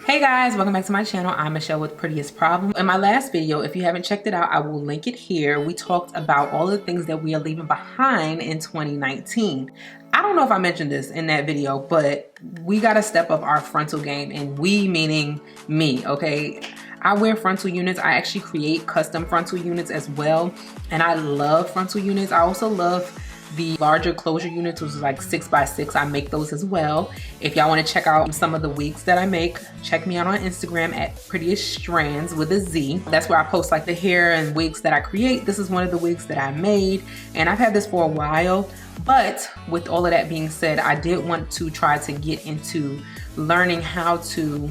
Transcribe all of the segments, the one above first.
Hey guys, welcome back to my channel. I'm Michelle with Prettiest Problem. In my last video, if you haven't checked it out, I will link it here. We talked about all the things that we are leaving behind in 2019. I don't know if I mentioned this in that video, but we gotta step up our frontal game, and we meaning me, okay? I wear frontal units. I actually create custom frontal units as well, and I love frontal units. I also love the larger closure units, which is like 6x6. I make those as well. If y'all want to check out some of the wigs that I make, check me out on Instagram at Prettiest Strands with a Z. That's where I post like the hair and wigs that I create. This is one of the wigs that I made, and I've had this for a while. But with all of that being said, I did want to try to get into learning how to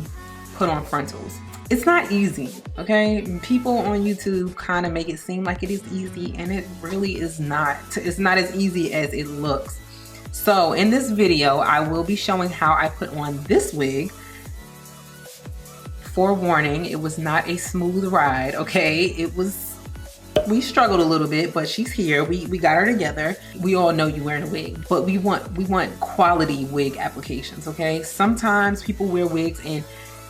put on frontals. It's not easy, okay? People on YouTube kind of make it seem like it is easy, and it really is not. It's not as easy as it looks. So in this video, I will be showing how I put on this wig. Forewarning, it was not a smooth ride, okay? We struggled a little bit, but she's here. We got her together. We all know you're wearing a wig, but we want quality wig applications, okay? Sometimes people wear wigs and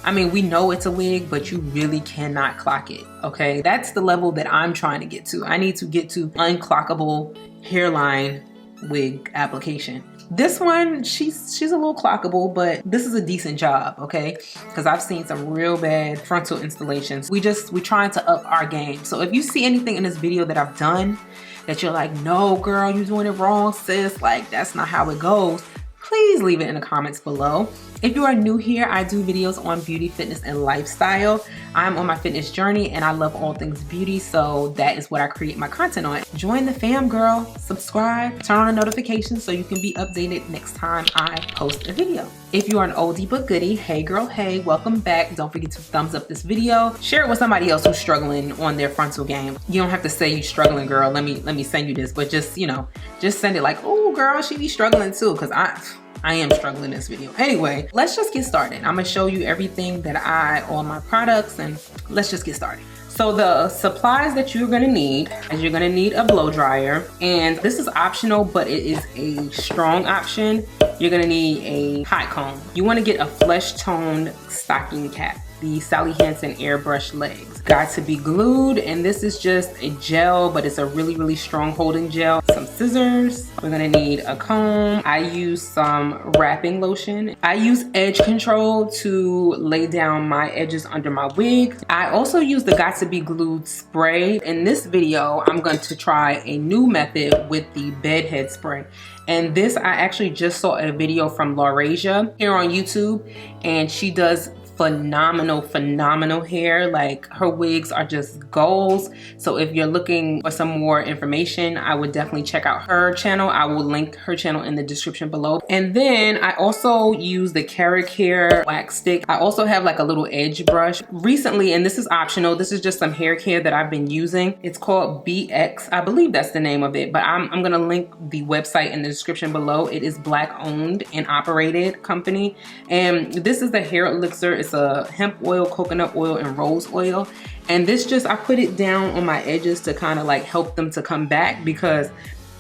I mean, we know it's a wig, but you really cannot clock it, okay? That's the level that I'm trying to get to. I need to get to unclockable hairline wig application. This one, she's a little clockable, but this is a decent job, okay? Because I've seen some real bad frontal installations. We're trying to up our game. So if you see anything in this video that I've done that you're like, no girl, you're doing it wrong, sis, like that's not how it goes, please leave it in the comments below. If you are new here, I do videos on beauty, fitness, and lifestyle. I'm on my fitness journey and I love all things beauty, so that is what I create my content on. Join the fam, girl. Subscribe, turn on the notifications so you can be updated next time I post a video. If you are an oldie but goodie, hey girl, hey, welcome back. Don't forget to thumbs up this video. Share it with somebody else who's struggling on their frontal game. You don't have to say you struggling, girl. Let me send you this, but just, you know, just send it like, oh girl, she be struggling too, because I am struggling in this video. Anyway, let's just get started. I'm gonna show you everything that all my products, and let's just get started. So the supplies that you're gonna need is you're gonna need a blow dryer, and this is optional, but it is a strong option. You're gonna need a hot comb. You wanna get a flesh toned stocking cap, the Sally Hansen airbrush legs. Got to be glued, and this is just a gel, but it's a really, really strong holding gel. Some scissors. We're gonna need a comb. I use some wrapping lotion. I use edge control to lay down my edges under my wig. I also use the Got to Be Glued spray. In this video, I'm going to try a new method with the bed head spray. And this, I actually just saw a video from Laurasia here on YouTube, and she does phenomenal hair. Like, her wigs are just goals. So if you're looking for some more information, I would definitely check out her channel. I will link her channel in the description below. And then I also use the Carrot Hair wax stick. I also have like a little edge brush recently, and this is optional. This is just some hair care that I've been using. It's called BX. I believe that's the name of it, but I'm gonna link the website in the description below. It is Black owned and operated company. And this is the hair elixir. It's a hemp oil, coconut oil, and rose oil. And this just, I put it down on my edges to kind of like help them to come back, because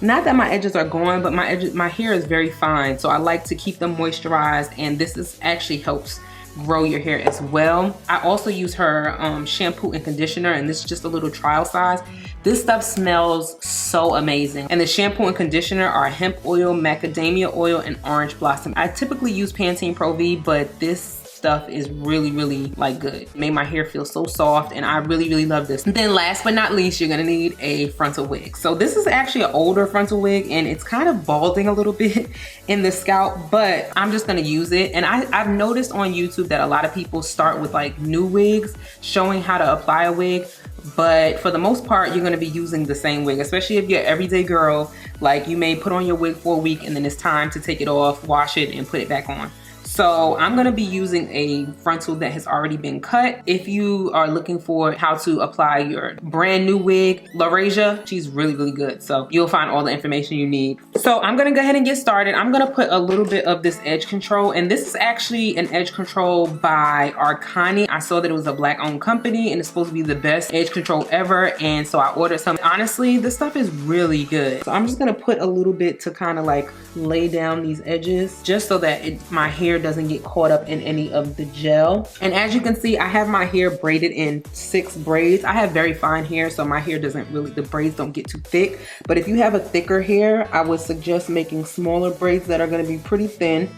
not that my edges are gone, but my hair is very fine. So I like to keep them moisturized, and this actually helps grow your hair as well. I also use her shampoo and conditioner, and this is just a little trial size. This stuff smells so amazing. And the shampoo and conditioner are hemp oil, macadamia oil, and orange blossom. I typically use Pantene Pro V, but this stuff is really like good. It made my hair feel so soft, and I really love this. And then last but not least, you're gonna need a frontal wig. So this is actually an older frontal wig, and it's kind of balding a little bit in the scalp, but I'm just gonna use it. And I've noticed on YouTube that a lot of people start with like new wigs, showing how to apply a wig. But for the most part, you're gonna be using the same wig, especially if you're an everyday girl. Like, you may put on your wig for a week and then it's time to take it off, wash it, and put it back on. So I'm gonna be using a frontal that has already been cut. If you are looking for how to apply your brand new wig, Laurasia, she's really, really good. So you'll find all the information you need. So I'm gonna go ahead and get started. I'm gonna put a little bit of this edge control, and this is actually an edge control by Arcani. I saw that it was a black owned company and it's supposed to be the best edge control ever. And so I ordered some. Honestly, this stuff is really good. So I'm just gonna put a little bit to kind of like lay down these edges just so that my hair doesn't get caught up in any of the gel. And as you can see, I have my hair braided in 6 braids. I have very fine hair, so my hair doesn't really, the braids don't get too thick. But if you have a thicker hair, I would suggest making smaller braids that are gonna be pretty thin.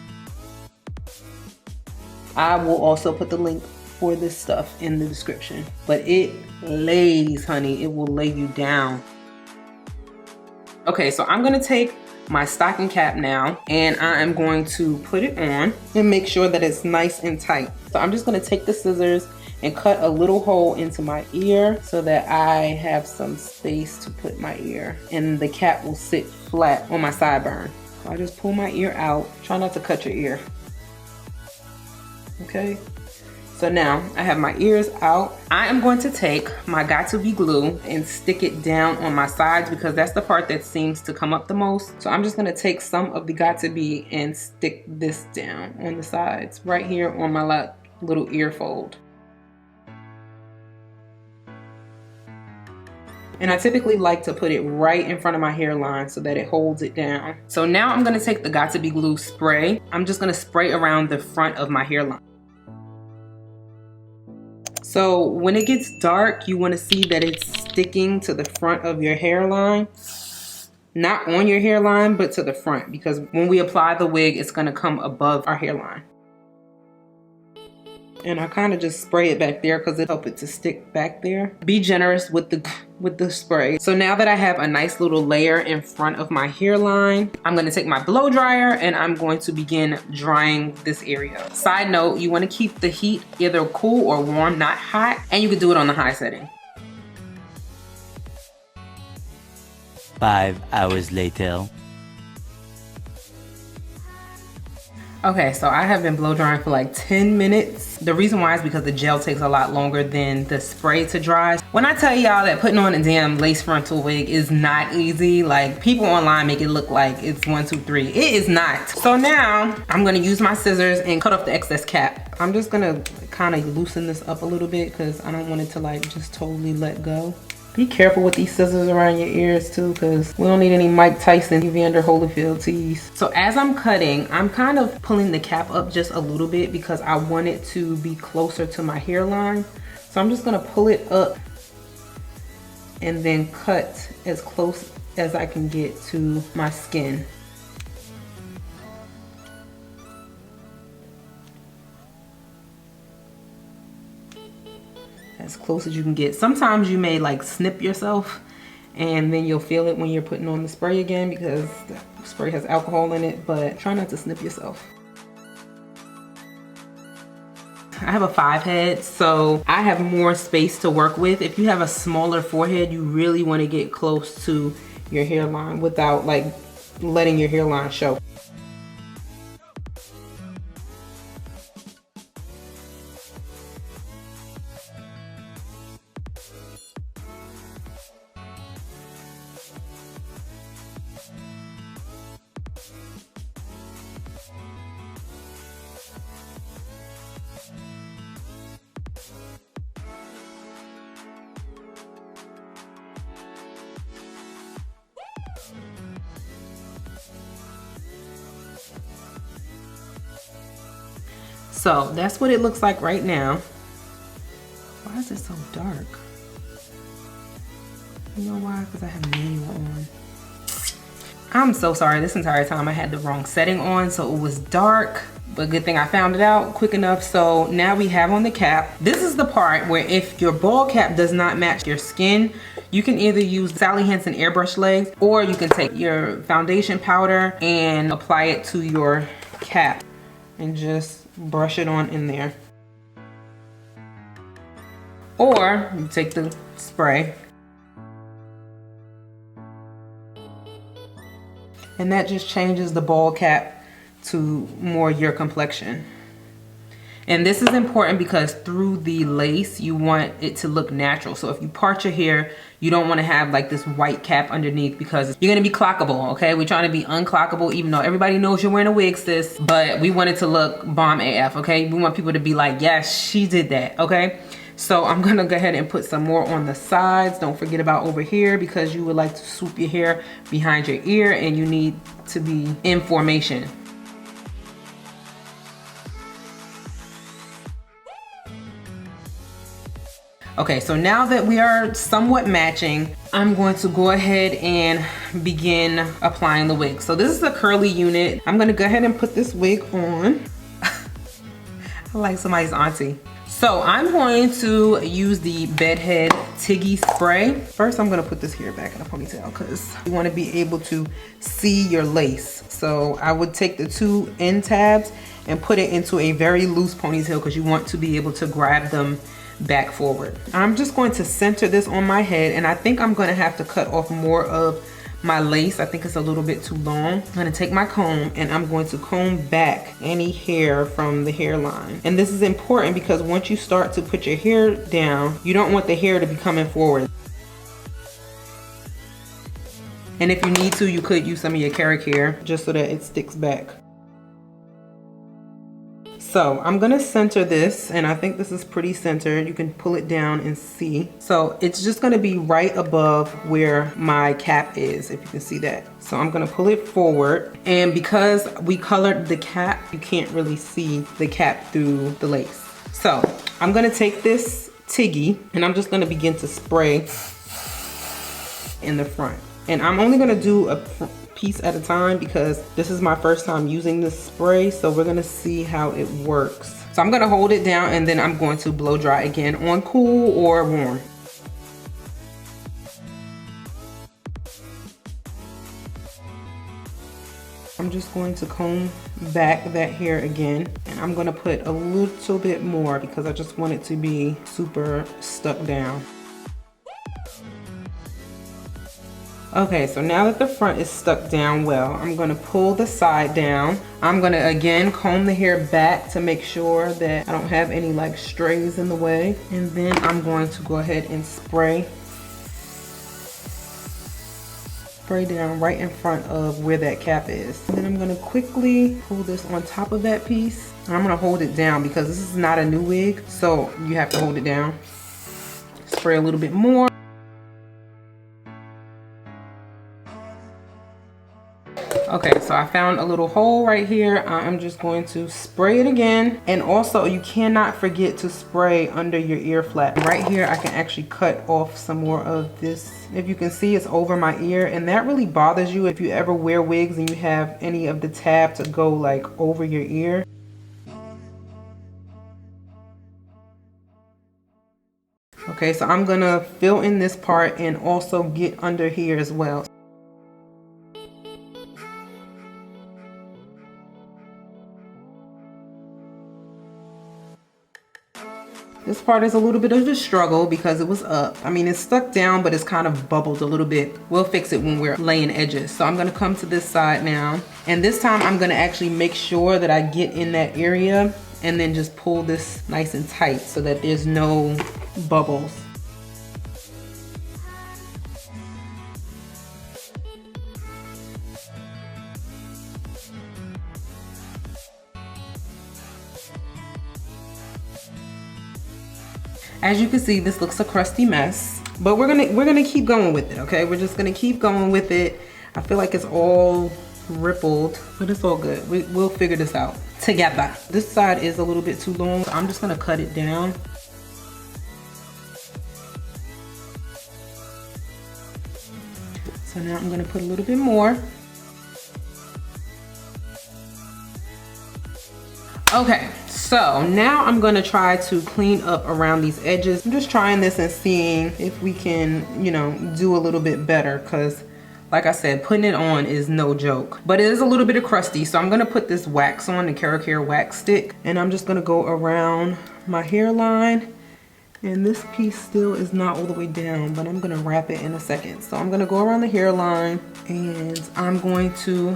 I will also put the link for this stuff in the description. But it lays, honey, it will lay you down. Okay, so I'm gonna take my stocking cap now, and I am going to put it on and make sure that it's nice and tight. So I'm just gonna take the scissors and cut a little hole into my ear so that I have some space to put my ear, and the cap will sit flat on my sideburn. So I just pull my ear out. Try not to cut your ear. Okay. So now I have my ears out. I am going to take my Got2b glue and stick it down on my sides because that's the part that seems to come up the most. So I'm just gonna take some of the Got2b and stick this down on the sides, right here on my little ear fold. And I typically like to put it right in front of my hairline so that it holds it down. So now I'm gonna take the Got2b glue spray. I'm just gonna spray around the front of my hairline. So when it gets dark, you want to see that it's sticking to the front of your hairline. Not on your hairline, but to the front, because when we apply the wig, it's going to come above our hairline. And I kind of just spray it back there because it helps it to stick back there. Be generous with the spray. So now that I have a nice little layer in front of my hairline, I'm going to take my blow dryer and I'm going to begin drying this area. Side note, you want to keep the heat either cool or warm, not hot, and you can do it on the high setting. 5 hours later. Okay, so I have been blow drying for like 10 minutes. The reason why is because the gel takes a lot longer than the spray to dry. When I tell y'all that putting on a damn lace frontal wig is not easy, like people online make it look like it's 1, 2, 3. It is not. So now I'm gonna use my scissors and cut off the excess cap. I'm just gonna kind of loosen this up a little bit because I don't want it to like just totally let go. Be careful with these scissors around your ears too, because we don't need any Mike Tyson, Evander Holyfield tease. So as I'm cutting, I'm kind of pulling the cap up just a little bit because I want it to be closer to my hairline. So I'm just gonna pull it up and then cut as close as I can get to my skin. As close as you can get. Sometimes you may like snip yourself and then you'll feel it when you're putting on the spray again because the spray has alcohol in it, but try not to snip yourself. I have a 5 head, so I have more space to work with. If you have a smaller forehead, you really want to get close to your hairline without like letting your hairline show. So that's what it looks like right now. Why is it so dark? You know why? Because I have manual on. I'm so sorry. This entire time I had the wrong setting on, so it was dark. But good thing I found it out quick enough. So now we have on the cap. This is the part where if your ball cap does not match your skin, you can either use Sally Hansen airbrush legs, or you can take your foundation powder and apply it to your cap and just brush it on in there. Or you take the spray and that just changes the ball cap to more your complexion. And this is important because through the lace, you want it to look natural. So if you part your hair, you don't want to have like this white cap underneath because you're going to be clockable, okay? We're trying to be unclockable, even though everybody knows you're wearing a wig, sis. But we want it to look bomb AF, okay? We want people to be like, yes, she did that, okay? So I'm going to go ahead and put some more on the sides. Don't forget about over here because you would like to swoop your hair behind your ear and you need to be in formation. Okay, so now that we are somewhat matching, I'm going to go ahead and begin applying the wig. So this is a curly unit. I'm gonna go ahead and put this wig on. I like somebody's auntie. So I'm going to use the Bedhead Tiggy spray. First, I'm gonna put this hair back in a ponytail because you wanna be able to see your lace. So I would take the two end tabs and put it into a very loose ponytail because you want to be able to grab them back forward. I'm just going to center this on my head, and I think I'm going to have to cut off more of my lace. I think it's a little bit too long. I'm going to take my comb and I'm going to comb back any hair from the hairline. And this is important because once you start to put your hair down, you don't want the hair to be coming forward. And if you need to, you could use some of your carrot hair just so that it sticks back. So I'm gonna center this, and I think this is pretty centered. You can pull it down and see. So it's just gonna be right above where my cap is, if you can see that. So I'm gonna pull it forward, and because we colored the cap, you can't really see the cap through the lace. So I'm gonna take this Tiggy, and I'm just gonna begin to spray in the front. And I'm only gonna do a piece at a time because this is my first time using this spray, so we're gonna see how it works. So I'm gonna hold it down and then I'm going to blow dry again on cool or warm. I'm just going to comb back that hair again, and I'm gonna put a little bit more because I just want it to be super stuck down. Okay, so now that the front is stuck down well, I'm gonna pull the side down. I'm gonna again comb the hair back to make sure that I don't have any like strays in the way. And then I'm going to go ahead and spray down right in front of where that cap is. And then I'm gonna quickly pull this on top of that piece. And I'm gonna hold it down because this is not a new wig, so you have to hold it down. Spray a little bit more. Okay, so I found a little hole right here. I'm just going to spray it again. And also you cannot forget to spray under your ear flap. Right here, I can actually cut off some more of this. If you can see, it's over my ear, and that really bothers you if you ever wear wigs and you have any of the tab to go like over your ear. Okay, so I'm gonna fill in this part and also get under here as well. This part is a little bit of a struggle because it was up. I mean, it's stuck down, but it's kind of bubbled a little bit. We'll fix it when we're laying edges. So I'm gonna come to this side now. And this time I'm gonna actually make sure that I get in that area and then just pull this nice and tight so that there's no bubbles. As you can see, this looks a crusty mess, but we're gonna keep going with it, okay? We're just gonna keep going with it. I feel like it's all rippled, but it's all good. We'll figure this out together. This side is a little bit too long, so I'm just gonna cut it down. So now I'm gonna put a little bit more. Okay, so now I'm gonna try to clean up around these edges. I'm just trying this and seeing if we can, you know, do a little bit better, because like I said, putting it on is no joke. But it is a little bit of crusty, so I'm gonna put this wax on, the Carrot wax stick, and I'm just gonna go around my hairline. And this piece still is not all the way down, but I'm gonna wrap it in a second. So I'm gonna go around the hairline, and I'm going to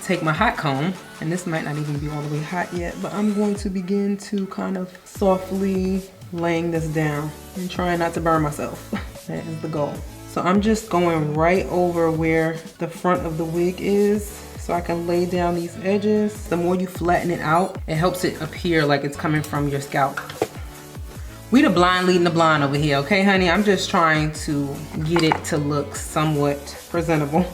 take my hot comb And this might not even be all the way hot yet, but I'm going to begin to kind of softly laying this down and trying not to burn myself. That is the goal. So I'm just going right over where the front of the wig is so I can lay down these edges. The more you flatten it out, it helps it appear like it's coming from your scalp. We the blind leading the blind over here, okay, honey? I'm just trying to get it to look somewhat presentable.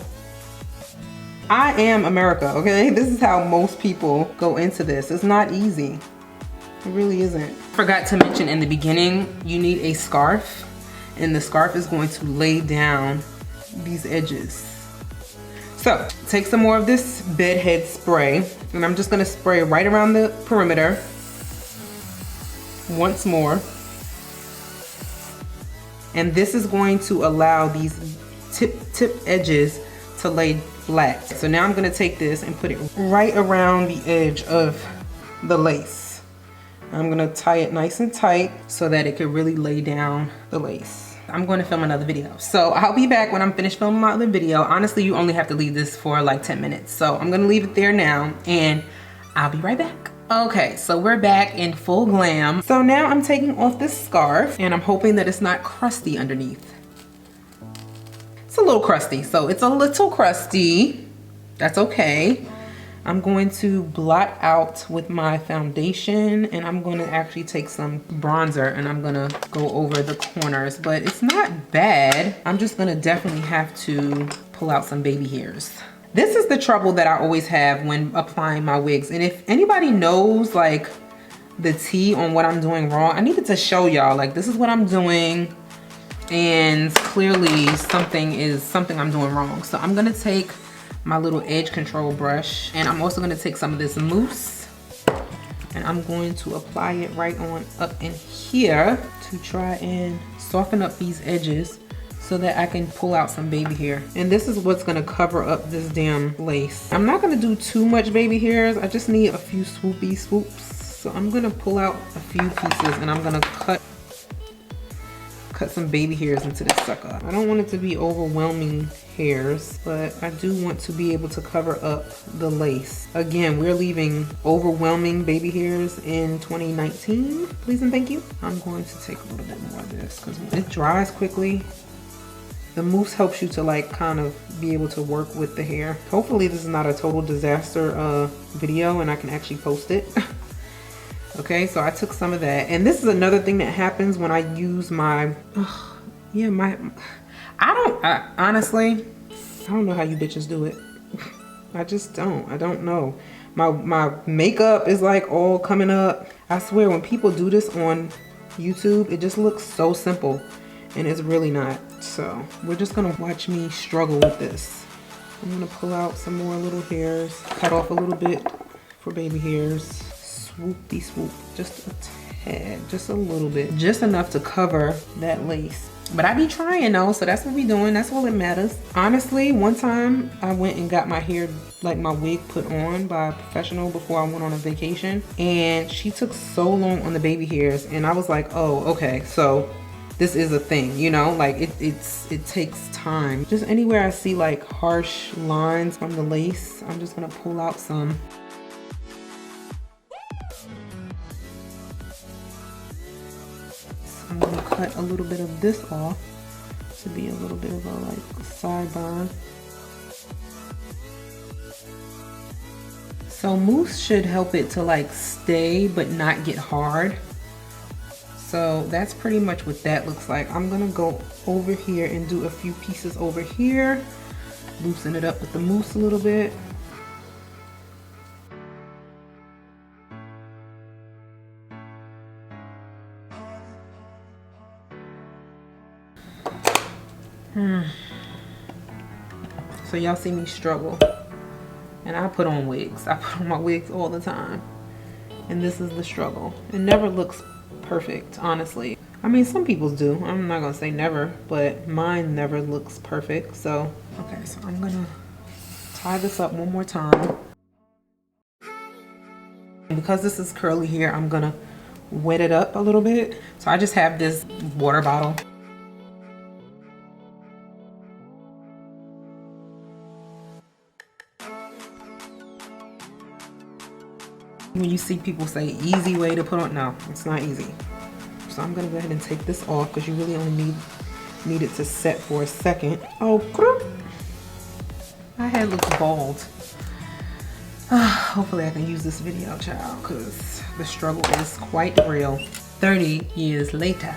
I am America, okay? This is how most people go into this. It's not easy. It really isn't. Forgot to mention in the beginning, you need a scarf, and the scarf is going to lay down these edges. So, take some more of this bedhead spray, and I'm just gonna spray right around the perimeter once more. And this is going to allow these tip edges to lay flat. So now I'm gonna take this and put it right around the edge of the lace. I'm gonna tie it nice and tight so that it can really lay down the lace. I'm going to film another video. So I'll be back when I'm finished filming my other video. Honestly, you only have to leave this for like 10 minutes. So I'm gonna leave it there now and I'll be right back. Okay, so we're back in full glam. So now I'm taking off this scarf and I'm hoping that it's not crusty underneath. It's a little crusty, so it's a little crusty. That's okay. I'm going to blot out with my foundation and I'm gonna actually take some bronzer and I'm gonna go over the corners, but it's not bad. I'm just gonna definitely have to pull out some baby hairs. This is the trouble that I always have when applying my wigs. And if anybody knows like the tea on what I'm doing wrong, I needed to show y'all like this is what I'm doing. And clearly something I'm doing wrong. So I'm gonna take my little edge control brush and I'm also gonna take some of this mousse and I'm going to apply it right on up in here to try and soften up these edges so that I can pull out some baby hair. And this is what's gonna cover up this damn lace. I'm not gonna do too much baby hairs. I just need a few swoopy swoops. So I'm gonna pull out a few pieces and I'm gonna cut some baby hairs into this sucker. I don't want it to be overwhelming hairs, but I do want to be able to cover up the lace. Again, we're leaving overwhelming baby hairs in 2019. Please and thank you. I'm going to take a little bit more of this because it dries quickly. The mousse helps you to like kind of be able to work with the hair. Hopefully this is not a total disaster video and I can actually post it. Okay, so I took some of that. And this is another thing that happens when I use my, honestly, I don't know how you bitches do it. I just don't, I don't know. My makeup is like all coming up. I swear when people do this on YouTube, it just looks so simple and it's really not. So we're just gonna watch me struggle with this. I'm gonna pull out some more little hairs, cut off a little bit for baby hairs. Swoopy swoop, just a tad, just a little bit, just enough to cover that lace. But I be trying though, so that's what we doing. That's all that matters. Honestly, one time I went and got my hair, like my wig put on by a professional before I went on a vacation. And she took so long on the baby hairs. And I was like, oh, okay, so this is a thing, you know? Like it takes time. Just anywhere I see like harsh lines from the lace, I'm just gonna pull out some. I'm gonna cut a little bit of this off to be a little bit of a like sideburn. So mousse should help it to like stay but not get hard. So that's pretty much what that looks like. I'm gonna go over here and do a few pieces over here, loosen it up with the mousse a little bit. So y'all see me struggle. And I put on wigs. I put on my wigs all the time. And this is the struggle. It never looks perfect, honestly. I mean, some people's do. I'm not gonna say never, but mine never looks perfect. So, okay, so I'm gonna tie this up one more time. And because this is curly hair, I'm gonna wet it up a little bit. So I just have this water bottle. When you see people say easy way to put on, no, it's not easy. So I'm gonna go ahead and take this off because you really only need it to set for a second. Oh, my head looks bald. Hopefully I can use this video, child, because the struggle is quite real. 30 years later.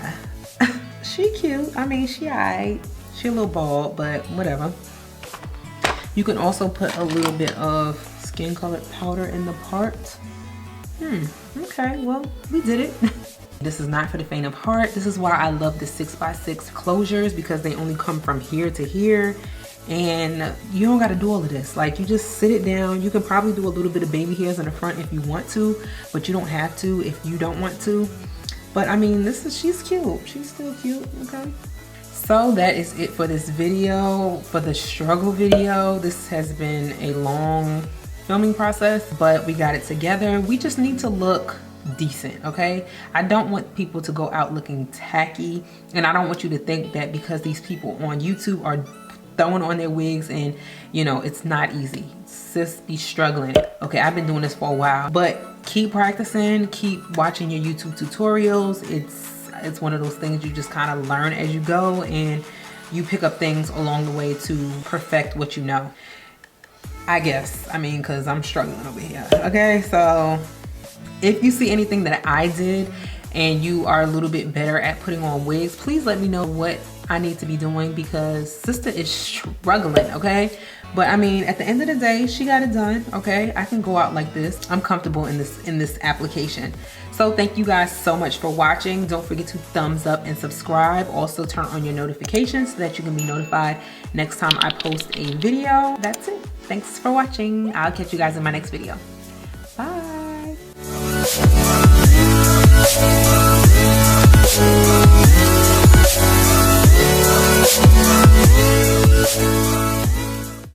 She cute. I mean, she alright. She a little bald, but whatever. You can also put a little bit of skin colored powder in the part. Okay, well, we did it. This is not for the faint of heart. This is why I love the 6x6 closures, because they only come from here to here. And you don't got to do all of this. Like, you just sit it down. You can probably do a little bit of baby hairs in the front if you want to, but you don't have to if you don't want to. But I mean, she's cute. She's still cute, okay? So that is it for this video, for the struggle video. This has been a long filming process, but we got it together. We just need to look decent, okay? I don't want people to go out looking tacky, and I don't want you to think that because these people on YouTube are throwing on their wigs and, you know, it's not easy. Sis be struggling. Okay, I've been doing this for a while, but keep practicing, keep watching your YouTube tutorials. It's one of those things you just kind of learn as you go, and you pick up things along the way to perfect what you know, I guess. I mean, because I'm struggling over here. Okay, so if you see anything that I did and you are a little bit better at putting on wigs, please let me know what I need to be doing, because sister is struggling, okay? But I mean, at the end of the day, she got it done, okay? I can go out like this. I'm comfortable in this application. So thank you guys so much for watching. Don't forget to thumbs up and subscribe. Also turn on your notifications so that you can be notified next time I post a video. That's it. Thanks for watching. I'll catch you guys in my next video.